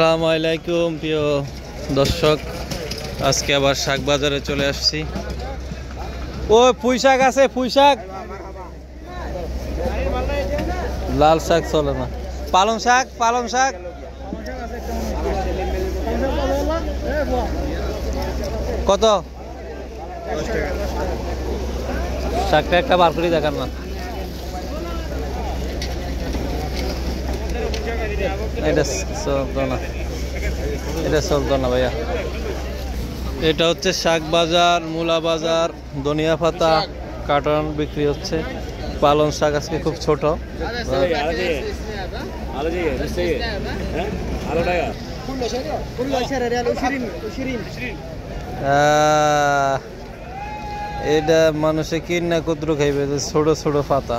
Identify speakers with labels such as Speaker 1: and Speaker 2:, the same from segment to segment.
Speaker 1: আসসালামু আলাইকুম প্রিয় দর্শক, আজকে আবার শাক বাজারে চলে আসছি। ও পুঁই শাক আছে, পুঁই শাক, লাল শাক চলে না, পালং শাক, পালং শাক কত? শাকটা একটা বার করে দেখান না। এটা চলতো না, এটা চলতো না ভাইয়া। এটা হচ্ছে শাক বাজার, মূলা বাজার, ধনিয়া পাতা কার্টন বিক্রি হচ্ছে। পালং শাক আজকে খুব ছোট। এটা মানুষে কিনা কুদ্রু খাইবে, ছোট ছোট পাতা।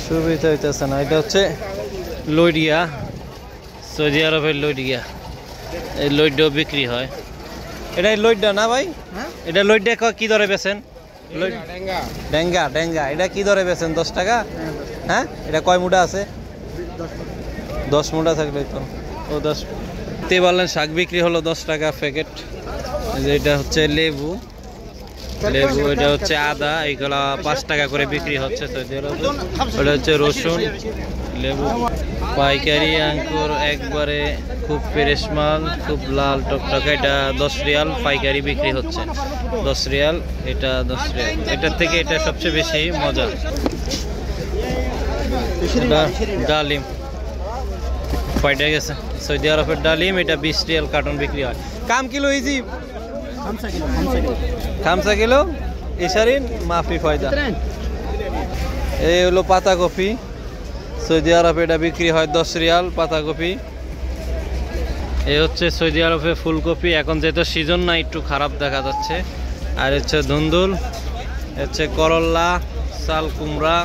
Speaker 1: সুবিধা হইতেছে না। এটা হচ্ছে লইডিয়া, সৌদি আরবের লইডিয়া। এই লইডাও বিক্রি হয়। এটা লইডা না ভাই? এটা লইডা কি দরে বেচেন? ডেঙ্গা, ডেঙ্গা এটা কি দরে বেচেন? 10 টাকা। হ্যাঁ, এটা কয় মুঠা আছে? 10 মুঠা থাকলে তো ও 10 তে বললেন। শাক বিক্রি হলো 10 টাকা প্যাকেট। এটা হচ্ছে লেবু, লেবু এটা হচ্ছে আদা, এইগুলা 5 টাকা করে বিক্রি হচ্ছে সৌদি আরবে। ওটা হচ্ছে রসুন, লেবু পাইকারি। আঙ্কুর একবারে খুব ফ্রেশ মাল, খুব লাল টকটকা। এটা 10 রিয়াল পাইকারি বিক্রি হচ্ছে, 10 রিয়াল। এটা 10 রিয়াল। এটার থেকে এটা সবচেয়ে বেশি মজা। ডালিম কয়টা গেছে? সৌদি আরবের ডালিম এটা 20 রিয়াল কার্টন বিক্রি হয়। কাম কিলো ইজি 5 কিলো ইশারিন মাফি ফায়দা। এই হলো পাতাকপি, সৌদি আরবে এটা বিক্রি হয় 10 রিয়াল পাতাকপি। এই হচ্ছে সৌদি আরবে ফুলকপি। এখন যেহেতু সিজন না, একটু খারাপ দেখা যাচ্ছে। আর হচ্ছে ধুন্দুল, হচ্ছে করল্লা, চাল কুমড়া,